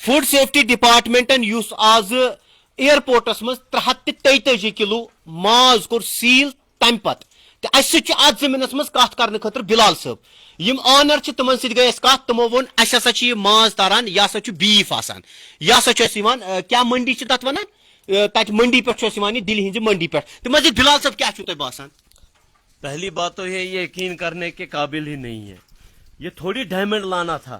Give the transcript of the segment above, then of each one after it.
Food safety ڈپارٹمنٹن آز airports مز 343 کلو ماز کور سیل تمہ پتہ تو اس ات زمینس مز کت کرنے خاطر بلال صاحب یم آنر تمن ست گئی کت تمو وون اس ہسا یہ ماز تاران یہ ہسا بیف آسان یہ ہسا کیا منڈی تک ونان تت منڈی پہ دلی ہند منڈی پہ تو مزید بلال صاحب کیا تہ باسان؟ پہلی بات تو یہ یقین کرنے کے قابل ہی نہیں ہے. یہ تھوڑی ڈائمنڈ لانا تھا.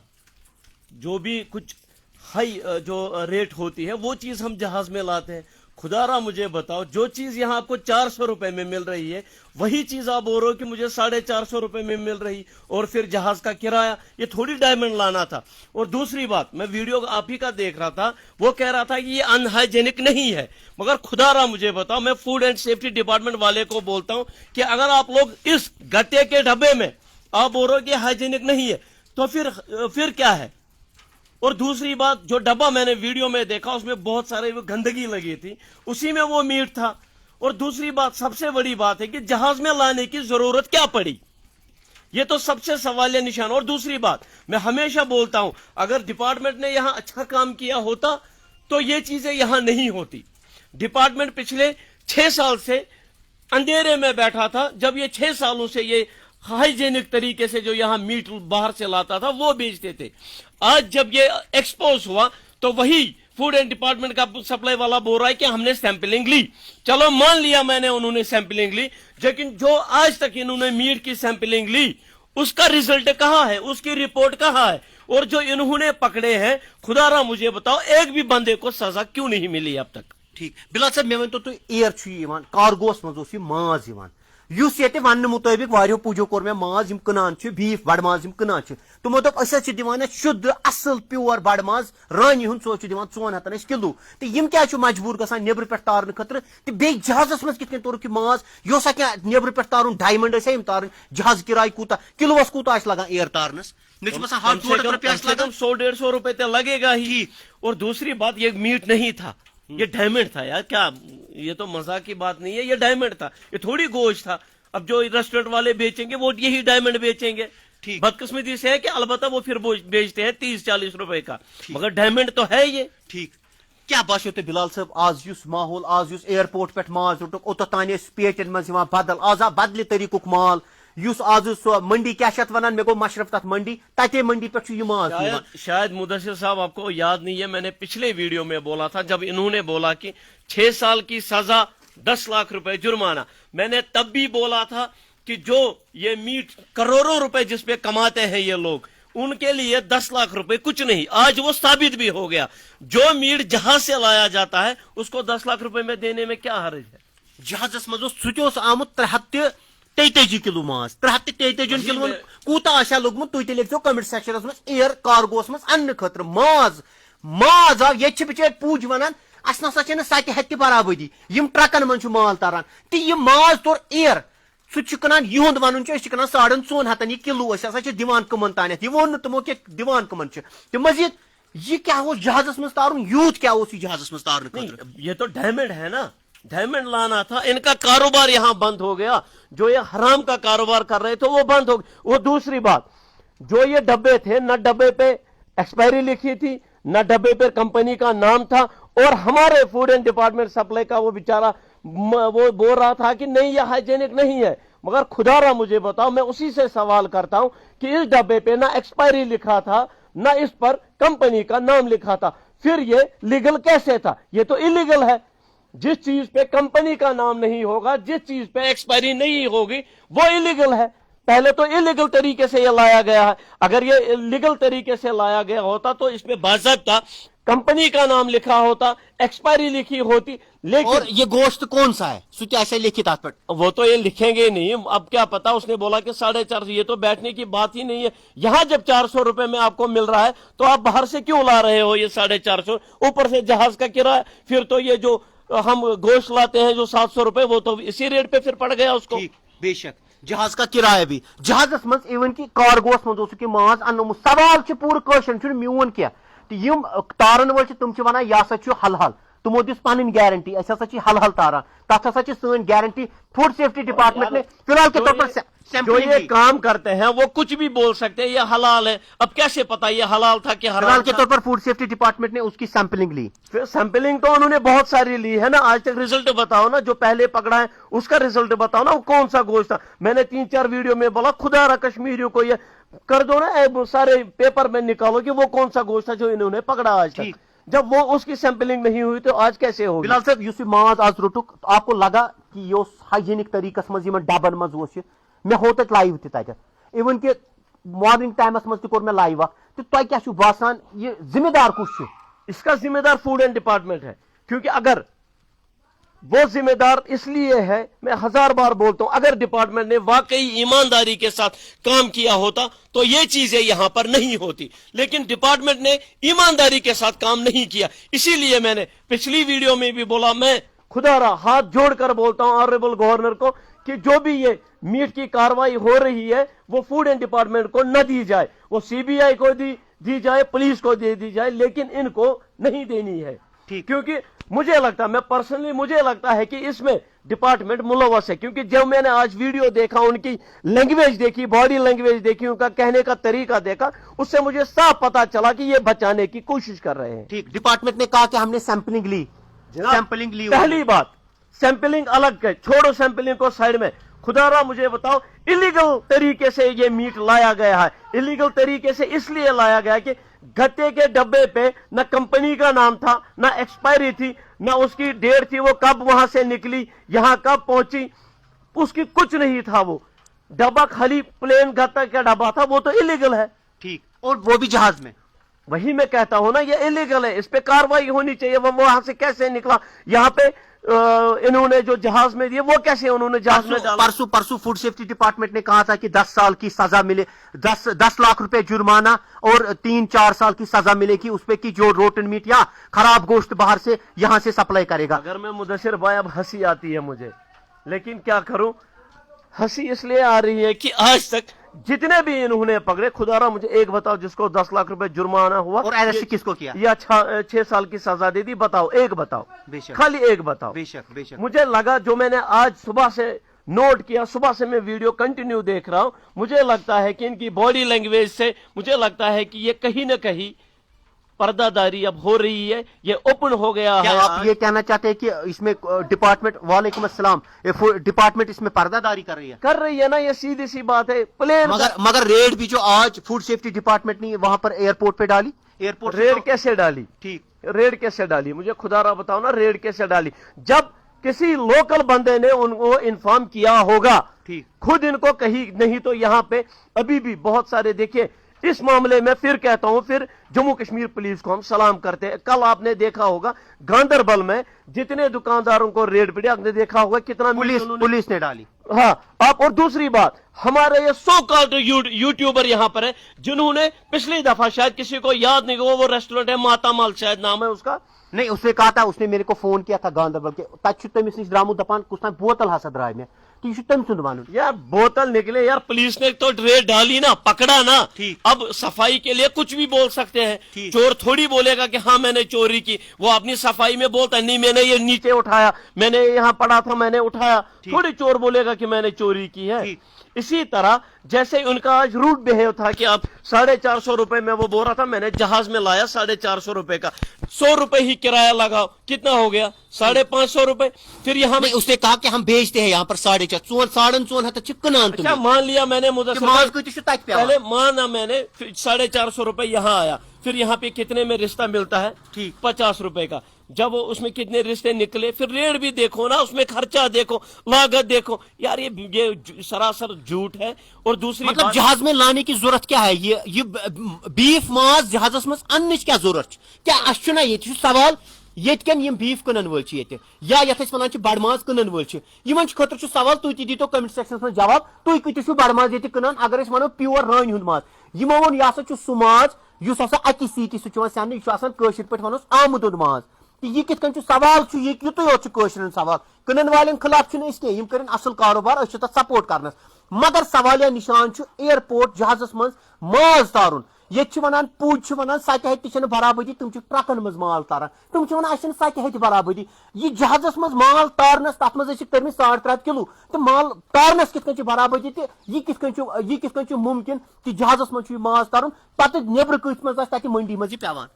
جو بھی کچھ ہائی جو ریٹ ہوتی ہے وہ چیز ہم جہاز میں لاتے ہیں. خدا را مجھے بتاؤ جو چیز یہاں آپ کو 400 روپے میں مل رہی ہے وہی چیز آپ بول رہے ہو کہ مجھے 450 روپے میں مل رہی اور پھر جہاز کا کرایہ. یہ تھوڑی ڈائمنڈ لانا تھا. اور دوسری بات میں ویڈیو آپ ہی کا دیکھ رہا تھا وہ کہہ رہا تھا کہ یہ ان ہائیجینک نہیں ہے. مگر خدا را مجھے بتاؤ میں فوڈ اینڈ سیفٹی ڈپارٹمنٹ والے کو بولتا ہوں کہ اگر آپ لوگ اس گٹے کے ڈبے میں آپ بول رہے ہو کہ ہائیجینک نہیں ہے تو پھر کیا ہے. اور دوسری بات جو ڈبہ میں نے ویڈیو میں دیکھا اس میں بہت سارے گندگی لگی تھی اسی میں وہ میٹ تھا. اور دوسری بات سب سے بڑی بات ہے کہ جہاز میں لانے کی ضرورت کیا پڑی. یہ تو سب سے سوالیہ نشان. اور دوسری بات میں ہمیشہ بولتا ہوں اگر ڈپارٹمنٹ نے یہاں اچھا کام کیا ہوتا تو یہ چیزیں یہاں نہیں ہوتی. ڈپارٹمنٹ پچھلے 6 سال سے اندھیرے میں بیٹھا تھا جب یہ 6 سالوں سے یہ ہائیجینک طریقے سے جو یہاں میٹ باہر سے لاتا تھا وہ بیچتے تھے. آج جب یہ ایکسپوز ہوا تو وہی فوڈ اینڈ ڈپارٹمنٹ کا سپلائی والا بول رہا ہے کہ ہم نے سیمپلنگ لی. چلو مان لیا میں نے انہوں نے سیمپلنگ لی لیکن جو آج تک انہوں نے میٹ کی سیمپلنگ لی اس کا ریزلٹ کہاں ہے, اس کی رپورٹ کہاں ہے. اور جو انہوں نے پکڑے ہیں خدا را مجھے بتاؤ ایک بھی بندے کو سزا کیوں نہیں ملی اب تک. ٹھیک بلال صاحب مے ورنتو تھی ایئر کارگوس مز ماز اس یہ ون مطابق واریو پوجو کور میں ماز کٕنان بیف بڑ ماز کٕنان تمو دوٚپ أسۍ حظ چھِ دِوان شُد اصل پیور بڑ ماز رانی ہُنٛد سُہ حظ چھُ دِوان 4 ہتن کلو تو یم کیا مجبور گژھان نیبر پہ تارن خاطر تو بیٚیہِ جہازس منٛز کِتھ کٔنۍ توٚرُکھ یہِ ماز یہِ اوسا کینٛہہ نیبر پہ تارُن ڈایمنڈ ٲسیا یِم تارٕنۍ جہاز کراے کوٗتاہ کلوس کوٗتاہ آسہِ لگان ایر تارنس مےٚ چھُ باسان 100-150 روپے تو لگے گا ہی. اور دوسری بات یہ میٹ نہیں تھا یہ ڈائمنڈ تھا یار. کیا یہ تو مزاق کی بات نہیں ہے, یہ ڈائمنڈ تھا, یہ تھوڑی گوشت تھا. اب جو ریسٹورنٹ والے بیچیں گے وہ یہی ڈائمنڈ بیچیں گے. بدقسمتی سے ہے کہ البتہ وہ پھر بیچتے ہیں 30-40 روپے کا مگر ڈائمنڈ تو ہے یہ. ٹھیک کیا باسیو تہ بلال صاحب آز یس ماحول آز یس ایئرپورٹ پہ ماز روٹک اوتھ تان پیٹن مز بدل آز آ بدل طریقک مال یس آز سو منڈی کیا ونان مے گو مشرف تک منڈی تتے منڈی پہ یہ ماز. شاید مدثر صاحب آپ کو یاد نہیں ہے میں نے پچھلے ویڈیو میں بولا تھا جب انہوں نے بولا کہ 6 سال کی سزا 10 لاکھ روپے جرمانہ. میں نے تب بھی بولا تھا کہ جو یہ میٹ کروڑوں روپے جس پہ کماتے ہیں یہ لوگ ان کے لیے 10 لاکھ روپے کچھ نہیں. آج وہ ثابت بھی ہو گیا. جو میٹ جہاز سے لایا جاتا ہے اس کو 10 لاکھ روپے میں دینے میں کیا حرج ہے. جہازس مز سہ آمت 343 کلو ماز 343 کلو کوتا آسیا لوگمت تھی تھی لکھو کمنٹ سیکشنس مز ایئر کارگوس مز ان خاطر ماز آو یہ بچے پوج ونان اس نسا ستہ ہتھ برابری یم ٹرکن من مال تاران تو یہ ماز تور ایئر سہ کنان یہد ون کنان 4.5 ہتن یہ کلو ہسا دان کمن تانیت یہ وون تمو کہ دان کمن تو مزید یہ کیا جہازس مز تارن یوت کیا یہ جہازس مز تارن خاطر. یہ تو ڈائمنڈ ہے نا, ڈائمنڈ لانا تھا. ان کا کاروبار یہاں بند ہو گیا. جو یہ حرام کا کاروبار کر رہے تھے وہ بند ہو گیا. وہ دوسری بات جو یہ ڈبے تھے نہ ڈبے پہ ایکسپائری لکھی تھی نہ ڈبے پہ کمپنی کا نام تھا. اور ہمارے فوڈ اینڈ ڈپارٹمنٹ سپلائی کا وہ بیچارہ وہ بول رہا تھا کہ نہیں یہ ہائیجینک نہیں ہے. مگر خدا را مجھے بتاؤ میں اسی سے سوال کرتا ہوں کہ اس ڈبے پہ نہ ایکسپائری لکھا تھا نہ اس پر کمپنی کا نام لکھا تھا. پھر یہ لیگل کیسے تھا؟ یہ تو انلیگل ہے. جس چیز پہ کمپنی کا نام نہیں ہوگا جس چیز پہ ایکسپائری نہیں ہوگی وہ انلیگل ہے. پہلے تو انلیگل طریقے سے یہ لایا گیا ہے. اگر یہ لیگل طریقے سے لایا گیا ہوتا تو اس میں باضابطہ کمپنی کا نام لکھا ہوتا ایکسپائری لکھی ہوتی. لیکن اور یہ گوشت کون سا ہے سو ایسے لکھی تھا وہ تو یہ لکھیں گے نہیں. اب کیا پتا اس نے بولا کہ 450 یہ تو بیٹھنے کی بات ہی نہیں ہے. یہاں جب 400 روپے میں آپ کو مل رہا ہے تو آپ باہر سے کیوں لا رہے ہو یہ 450 اوپر سے جہاز کا کرایہ. پھر تو یہ جو ہم گوشت لاتے ہیں جو 700 روپے وہ تو اسی ریٹ پہ پھر پڑ گیا اس کو. بے شک جہاز کا کرایہ بھی جہازس مز ایون کہ کارگوس مز ماز انمت سوال پور میون کیا تارن ول تم ونان یہ ہسا حل حل تمو دس پن گارنٹی اس ہسا حل حل تاران تک ہسا سن گارنٹی فوڈ سیفٹی ڈپارٹمنٹ نے فی الحال کے طور پر جو یہ کام کرتے ہیں وہ کچھ بھی بول سکتے ہیں یہ حلال ہے. اب کیسے پتا یہ حلال تھا کہ فی الحال حرام کے تھا؟ طور پر فوڈ سیفٹی ڈپارٹمنٹ نے اس کی سیمپلنگ لی. پھر سیمپلنگ تو انہوں نے بہت ساری لی ہے نا. آج تک ریزلٹ بتاؤ نا, جو پہلے پکڑا ہے اس کا ریزلٹ بتاؤ نا, وہ کون سا گوشت تھا. میں نے 3-4 ویڈیو میں بولا خدا را کشمیریوں کو یہ کر دو نا, سارے پیپر میں نکالو کہ وہ کون سا گوشت تھا جو انہوں نے پکڑا آج تک. جب وہ اس کی سیمپلنگ نہیں ہوئی تو آج کیسے ہوگی؟ بلال صاحب اس ماز آج روٹک آپ کو لگا کہ یہ ہائجینک طریقس مز ڈبن مز مے ہو تک لائیو تہ تتہ ایون کہ مارننگ ٹائمس مز تہ میں لائیو تو تہ کیا باسان یہ ذمہ دار کس اس کا ذمہ دار فوڈ اینڈ ڈپارٹمنٹ ہے. کیونکہ اگر وہ ذمہ دار اس لیے ہے, میں 1000 بار بولتا ہوں, اگر ڈپارٹمنٹ نے واقعی ایمانداری کے ساتھ کام کیا ہوتا تو یہ چیزیں یہاں پر نہیں ہوتی. لیکن ڈپارٹمنٹ نے ایمانداری کے ساتھ کام نہیں کیا. اسی لیے میں نے پچھلی ویڈیو میں بھی بولا, میں خدا را ہاتھ جوڑ کر بولتا ہوں آنریبل گورنر کو کہ جو بھی یہ میٹ کی کاروائی ہو رہی ہے وہ فوڈ اینڈ ڈپارٹمنٹ کو نہ دی جائے, وہ CBI کو دی جائے, پولیس کو دے دی جائے, لیکن ان کو نہیں دینی ہے. کیونکہ مجھے لگتا ہے, میں پرسنلی مجھے لگتا ہے کہ اس میں ڈپارٹمنٹ ملوث ہے. کیونکہ جب میں نے آج ویڈیو دیکھا, ان کی لینگویج دیکھی, باڈی لینگویج دیکھی, ان کا کہنے کا طریقہ دیکھا, اس سے مجھے صاف پتا چلا کہ یہ بچانے کی کوشش کر رہے ہیں. ٹھیک, ڈپارٹمنٹ نے کہا کہ ہم نے سیمپلنگ لی. سیمپلنگ لی, پہلی بات سیمپلنگ الگ ہے, چھوڑو سیمپلنگ کو سائڈ میں. خدا را مجھے بتاؤ, الیگل طریقے سے یہ میٹ لایا گیا ہے. الیگل طریقے سے اس لیے لایا گیا کہ گتے کے ڈبے پہ نہ کمپنی کا نام تھا, نہ ایکسپائری تھی, نہ اس کی ڈیٹ تھی, وہ کب وہاں سے نکلی, یہاں کب پہنچی, اس کی کچھ نہیں تھا. وہ ڈبہ خالی پلین گتا کا ڈبہ تھا, وہ تو الیگل ہے. ٹھیک, اور وہ بھی جہاز میں. وہی میں کہتا ہوں نا, یہ الیگل ہے, اس پہ کاروائی ہونی چاہیے. وہ وہاں سے کیسے نکلا, یہاں پہ انہوں نے جو جہاز میں دیے وہ کیسے انہوں نے جہاز میں ڈالا؟ پرسوں فوڈ سیفٹی ڈپارٹمنٹ نے کہا تھا کہ 10 سال کی سزا ملے, 10 لاکھ روپے جرمانہ اور 3-4 سال کی سزا ملے گی اس پہ کہ جو روٹن میٹ یا خراب گوشت باہر سے یہاں سے سپلائی کرے گا. اگر میں مدثر بھائی, اب ہنسی آتی ہے مجھے, لیکن کیا کروں, ہنسی اس لیے آ رہی ہے کہ آج تک جتنے بھی انہوں نے پکڑے, خدا را مجھے ایک بتاؤ جس کو 10 لاکھ روپے جرمانہ ہوا اور ایرسٹ کس کو کیا یا 6 سال کی سزا دے دی, بتاؤ, ایک بتاؤ, خالی ایک بتاؤ. بے شک. مجھے لگا, جو میں نے آج صبح سے نوٹ کیا, صبح سے میں ویڈیو کنٹینیو دیکھ رہا ہوں, مجھے لگتا ہے کہ ان کی باڈی لینگویج سے مجھے لگتا ہے کہ یہ کہیں نہ کہیں پردہ داری اب ہو رہی ہے, یہ اوپن ہو گیا ہے. آپ یہ کہنا چاہتے ہیں کہ اس میں ڈپارٹمنٹ, وعلیکم السلام, ڈپارٹمنٹ اس میں پردہ داری کر رہی ہے نا, یہ سیدھی سی بات ہے. پلین مگر ریڈ بھی جو آج فوڈ سیفٹی ڈپارٹمنٹ نے وہاں پر ایئرپورٹ پہ ڈالی, ایئرپورٹ ریڈ کیسے ڈالی؟ ٹھیک, ریڈ کیسے ڈالی مجھے خدا را بتاؤ نا, ریڈ کیسے ڈالی؟ جب کسی لوکل بندے نے ان کو انفارم کیا ہوگا, خود ان کو کہیں نہیں, تو یہاں پہ ابھی بھی بہت سارے, دیکھیے اس معاملے میں پھر کہتا ہوں, پھر جموں کشمیر پولیس کو ہم سلام کرتے ہیں. کل آپ نے دیکھا ہوگا گاندربل میں جتنے دکانداروں کو ریڈ پڑی, آپ نے دیکھا ہوگا کتنا پولیس نے ڈالی. ہاں آپ, اور دوسری بات, ہمارے یہ سو کالڈ یوٹیوبر یہاں پر ہیں جنہوں نے پچھلی دفعہ, شاید کسی کو یاد نہیں ہوا, وہ ریسٹورنٹ ہے ماتا مال شاید نام ہے اس کا, نہیں اس نے کہا تھا, اس نے میرے کو فون کیا تھا گاندربل کے, تک تمس نش درامت دپان کس تام بوتل ہسا درائے میں, تو یہ تم سند ون یار بوتل نکلے یار, پولیس نے تو ریڈ ڈالی نا, پکڑا نا. اب صفائی کے لیے کچھ بھی بول سکتے ہیں, چور تھوڑی بولے گا کہ ہاں میں نے چوری کی, وہ اپنی صفائی میں بولتا ہے نہیں میں نے یہ نیچے اٹھایا, میں نے یہاں پڑا تھا میں نے اٹھایا, تھوڑی چور بولے گا کہ میں نے چوری کی ہے. اسی طرح جیسے ان کا آج روٹ بہیو تھا کہ اب 450 روپے میں وہ بول رہا تھا, میں نے جہاز میں لایا 450 روپے کا, 100 روپے ہی کرایہ لگاؤ, کتنا ہو گیا 550 روپے. پھر یہاں اس نے کہا کہ ہم بیچتے ہیں یہاں پر 4.5 ہتھ کنان. اچھا مان لیا میں نے, پہلے مانا میں نے 450 روپے یہاں آیا, پھر یہاں پہ کتنے میں رشتہ ملتا ہے 50 روپے کا. جب اس میں کتنے رشتے نکلے, پھر ریٹ بھی دیکھو نا, اس میں خرچہ دیکھو, لاگت دیکھو. یار یہ سراسر جھوٹ ہے. اور دوسری مطلب جہاز میں لانے کی ضرورت کیا ہے, یہ بیف ماز جہازس مز انچ کیا ضرورت, کیا اچھا یہ سوال یت کن یم بیف کنن ول یا یت ونان بڑ ماز کنن ول یمن خاطر سوال, تھی تہ دیتو کمنٹ سیکشنس من جواب, تھی کتس بڑ ماز یہ کنان, اگر اس ونو پیور ران ہند ماز, یمو ون یہ ہسا سہ ماز اس ہسا اکی سیٹی سہ سننے, یہ قشر پہ ونوس آمد ماز. یہ کت کن سوال, یہ یوت یوت سوال, کنن والن خلاف کی کرن اصل کاروبار, اس تک سپورٹ کرنس. مگر سوالیہ نشان ایئرپورٹ جہازس مز ماز تارن, یہ ونان پوج ونان 7 ہتھ تہ برابری تم ٹرکن مز مال تاران تم ونان 7 ہتھ برابری یہ جہازس مز مال تارنس تر مز کرم 3.5 کلو تو مال تارنس کت برابری تو یہ کت ممکن کہ جہازس مز ماز تارن پتہ نیبر کت مز تک منڈی مز پیوان.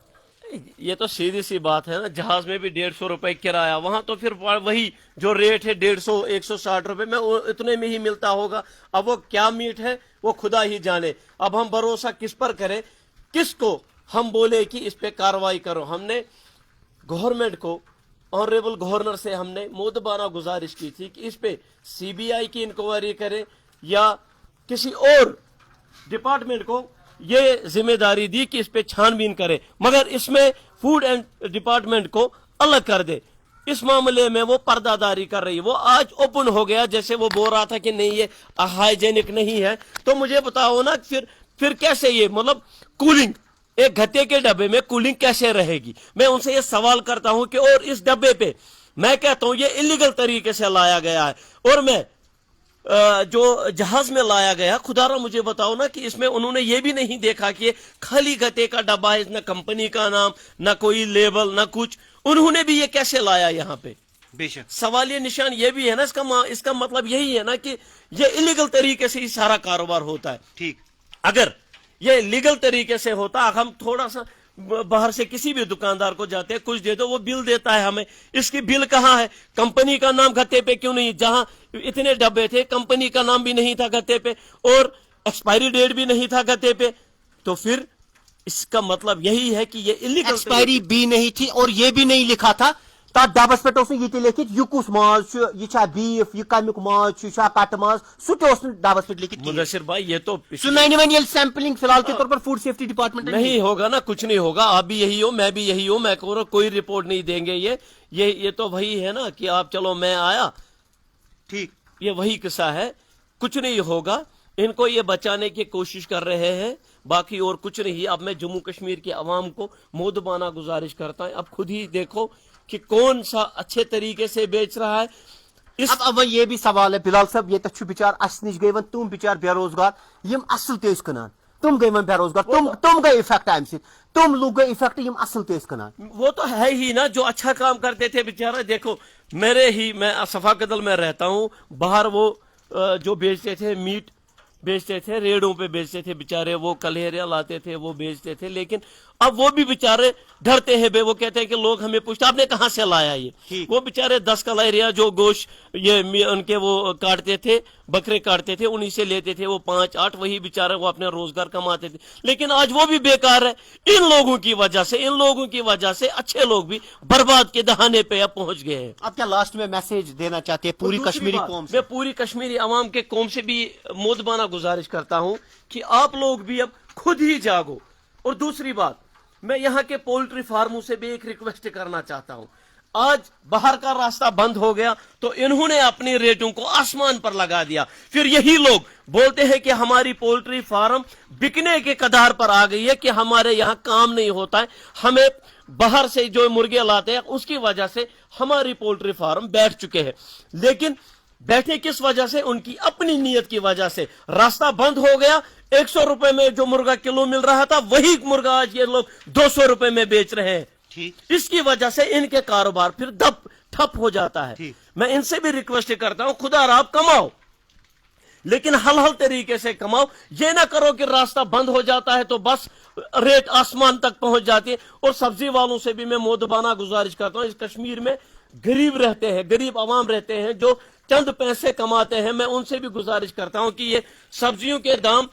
یہ تو سیدھی سی بات ہے نا, جہاز میں بھی 150 روپے کرایہ, وہاں تو پھر وہی جو ریٹ ہے 150-160 روپے میں اتنے میں ہی ملتا ہوگا. اب وہ کیا میٹ ہے وہ خدا ہی جانے. اب ہم بھروسہ کس پر کریں, کس کو ہم بولے کہ اس پہ کاروائی کرو. ہم نے گورنمنٹ کو, آنریبل گورنر سے ہم نے مودبانہ گزارش کی تھی کہ اس پہ CBI کی انکوائری کرے یا کسی اور ڈپارٹمنٹ کو یہ ذمہ داری دی کہ اس پہ چھان بین کرے, مگر اس میں فوڈ اینڈ ڈپارٹمنٹ کو الگ کر دے. اس معاملے میں وہ پردہ داری کر رہی ہے. وہ آج اوپن ہو گیا, جیسے وہ بول رہا تھا کہ نہیں یہ ہائیجینک نہیں ہے. تو مجھے بتاؤ نا پھر کیسے یہ مطلب کولنگ, ایک گھٹے کے ڈبے میں کولنگ کیسے رہے گی. میں ان سے یہ سوال کرتا ہوں کہ اور اس ڈبے پہ میں کہتا ہوں یہ انلیگل طریقے سے لایا گیا ہے, اور میں جو جہاز میں لایا گیا, خدا را مجھے بتاؤ نا کہ اس میں انہوں نے یہ بھی نہیں دیکھا کہ خالی گتے کا ڈبہ ہے, نہ کمپنی کا نام, نہ کوئی لیبل, نہ کچھ. انہوں نے بھی یہ کیسے لایا یہاں پہ؟ بے شک سوالیہ نشان یہ بھی ہے نا. اس کا مطلب یہی ہے نا کہ یہ انلیگل طریقے سے یہ سارا کاروبار ہوتا ہے. ٹھیک, اگر یہ لیگل طریقے سے ہوتا, ہم تھوڑا سا باہر سے کسی بھی دکاندار کو جاتے ہیں, کچھ دے دو, وہ بل دیتا ہے ہمیں. اس کی بل کہاں ہے؟ کمپنی کا نام گتے پہ کیوں نہیں؟ جہاں اتنے ڈبے تھے کمپنی کا نام بھی نہیں تھا گتے پہ, اور ایکسپائری ڈیٹ بھی نہیں تھا گتے پہ. تو پھر اس کا مطلب یہی ہے کہ یہ انلیگل ایکسپائری بھی نہیں تھی اور یہ بھی نہیں لکھا تھا تر ڈبس پہ یہ لکھت یہ کس ماز یہ بیف, یہ کمیک ماز, یہ کٹ ماز, سہ ڈبس پہ لکھت. مدثر بھائی یہ تو سیمپلنگ فی الحال کے طور پر فوڈ سیفٹی ڈپارٹمنٹ نہیں ہوگا نا, کچھ نہیں ہوگا. آپ بھی یہی ہو, میں بھی یہی ہوں, میں کوئی رپورٹ نہیں دیں گے. یہ تو وہی ہے نا کہ آپ چلو میں آیا, ٹھیک, یہ وہی قصہ ہے. کچھ نہیں ہوگا, ان کو یہ بچانے کی کوشش کر رہے ہیں, باقی اور کچھ نہیں. اب میں جموں کشمیر کے عوام کو مودبانہ گزارش کرتا ہوں, اب خود ہی دیکھو کہ کون سا اچھے طریقے سے بیچ رہا ہے. اب یہ بھی سوال ہے بلال صاحب, یہ تک بچار اس نش گئی تم بچار بے روزگار, یم اصل تیس کنان, تم گئی بے روزگار, تم گئی افیکٹ امہ سی, تم لوگ گئی افیکٹ یم اصل تیس کنان. وہ تو ہے ہی نا, جو اچھا کام کرتے تھے بیچارہ. دیکھو میں صفا قدل میں رہتا ہوں, باہر وہ جو بیچتے تھے میٹ بیچتے تھے, ریڑوں پہ بیچتے تھے بیچارے, وہ کلہیریاں لاتے تھے وہ بیچتے تھے. لیکن اب وہ بھی بیچارے ڈرتے ہیں بے, وہ کہتے ہیں کہ لوگ ہمیں پوچھتے آپ نے کہاں سے لایا یہ. وہ بیچارے 10 کلہیریاں جو گوشت یہ ان کے وہ کاٹتے تھے, بکرے کاٹتے تھے, انہی سے لیتے تھے وہ 5-8, وہی بیچارے وہ اپنے روزگار کماتے تھے. لیکن آج وہ بھی بیکار ہے. ان لوگوں کی وجہ سے اچھے لوگ بھی برباد کے دہانے پہ اب پہنچ گئے ہیں. اب کیا لاسٹ میں میسج دینا چاہتے ہیں پوری کشمیری قوم سے؟ میں پوری کشمیری عوام کے قوم سے بھی مودبانہ گزارش کرتا ہوں کہ آپ لوگ بھی اب خود ہی جاگو. اور دوسری بات, میں یہاں کے پولٹری فارموں سے بھی ایک ریکویسٹ کرنا چاہتا ہوں. آج باہر کا راستہ بند ہو گیا تو انہوں نے اپنی ریٹوں کو آسمان پر لگا دیا. پھر یہی لوگ بولتے ہیں کہ ہماری پولٹری فارم بکنے کے قدار پر آ گئی ہے, کہ ہمارے یہاں کام نہیں ہوتا ہے, ہمیں باہر سے جو مرغے لاتے ہیں اس کی وجہ سے ہماری پولٹری فارم بیٹھ چکے ہیں. لیکن بیٹھے کس وجہ سے؟ ان کی اپنی نیت کی وجہ سے. راستہ بند ہو گیا, 100 روپے میں جو مرغا کلو مل رہا تھا وہی مرغا آج یہ لوگ 200 روپے میں بیچ رہے ہیں. اس کی وجہ سے ان کے کاروبار پھر ٹھپ ہو جاتا ہے. میں ان سے بھی ریکویسٹ کرتا ہوں, خدا را آپ کماؤ, لیکن حل طریقے سے کماؤ. یہ نہ کرو کہ راستہ بند ہو جاتا ہے تو بس ریٹ آسمان تک پہنچ جاتی ہے. اور سبزی والوں سے بھی میں مودبانہ گزارش کرتا ہوں, اس کشمیر میں غریب رہتے ہیں, غریب عوام رہتے ہیں جو چند پیسے کماتے ہیں. میں ان سے بھی گزارش کرتا ہوں کہ یہ سبزیوں کے دام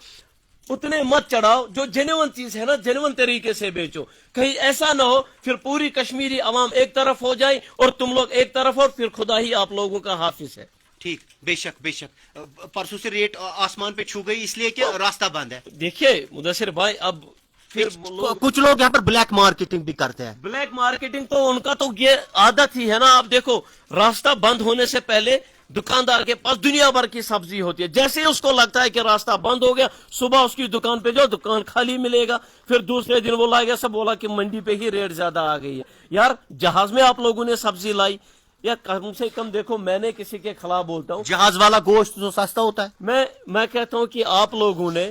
اتنے مت چڑھاؤ, جو جینون چیز ہے نا جینون طریقے سے بیچو. کہیں ایسا نہ ہو پھر پوری کشمیری عوام ایک طرف ہو جائے اور تم لوگ ایک طرف, اور پھر خدا ہی آپ لوگوں کا حافظ ہے. ٹھیک, بے شک بے شک. پرسوں سے ریٹ آسمان پہ چھو گئی اس لیے کہ راستہ بند ہے. دیکھیے مدثر بھائی, اب پھر کچھ لوگ یہاں پر بلیک مارکیٹنگ بھی کرتے ہیں. بلیک مارکیٹنگ تو ان کا تو یہ عادت ہی ہے نا. آپ دیکھو راستہ بند ہونے سے پہلے دکاندار کے پاس دنیا بھر کی سبزی ہوتی ہے. جیسے ہی اس کو لگتا ہے کہ راستہ بند ہو گیا, صبح اس کی دکان پہ جو دکان خالی ملے گا, پھر دوسرے دن وہ لائے گا سب بولا کہ منڈی پہ ہی ریٹ زیادہ آ گئی ہے. یار جہاز میں آپ لوگوں نے سبزی لائی, یا کم سے کم دیکھو, میں نے کسی کے خلاف بولتا ہوں, جہاز والا گوشت جو سستا ہوتا ہے. میں کہتا ہوں کہ آپ لوگوں نے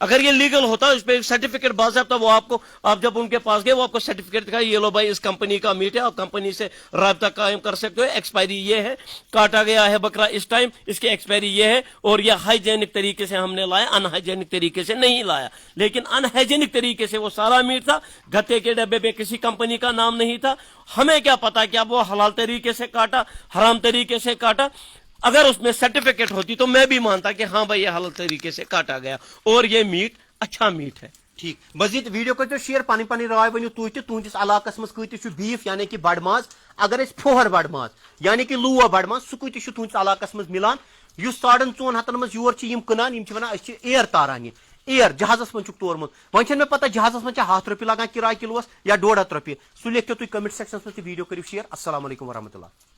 اگر یہ لیگل ہوتا اس پہ ایک سرٹیفکیٹ باضابطہ وہ آپ جب ان کے پاس گئے وہ آپ کو سرٹیفکیٹ دکھایا یہ لو بھائی اس کمپنی کا میٹ ہے آپ کمپنی سے رابطہ قائم کر سکتے ہو ایکسپائری یہ ہے کاٹا گیا ہے بکرا اس ٹائم اس کی ایکسپائری یہ ہے اور یہ ہائیجینک طریقے سے ہم نے لایا ان ہائیجینک طریقے سے نہیں لایا لیکن ان ہائیجینک طریقے سے وہ سارا میٹ تھا گتے کے ڈبے پہ کسی کمپنی کا نام نہیں تھا ہمیں کیا پتا کہ اب وہ حلال طریقے سے کاٹا حرام طریقے سے کاٹا اگر اس میں سرٹیفکیٹ ہوتی تو میں بھی مانتا کہ ہاں بھائی یہ حلال طریقے سے کاٹا گیا اور یہ میٹ اچھا میٹ ہے ٹھیک مزید ویڈیو کرو شیئر پنی رائے ونو تھی تہندس علاقس مز کت بیف یعنی کہ بڑ ماز اگر پھوہر بڑ ماز یعنی کہ لوہ بڑ ماز سہ کت تہندس علاقس مز ملان اس 450 مز یور کٕنان ونان ایر تاران یہ ایر جہازس من تورمت وۄنۍ مےٚ پتہ جہازس من ₹100 لگان کرایہ کلوس یا 150 رۄپیہِ سُہ لیکھو تُہۍ کمنٹ سیکشنس مز ویڈیو کرو شیئر السلام علیکم ورحمۃ اللہ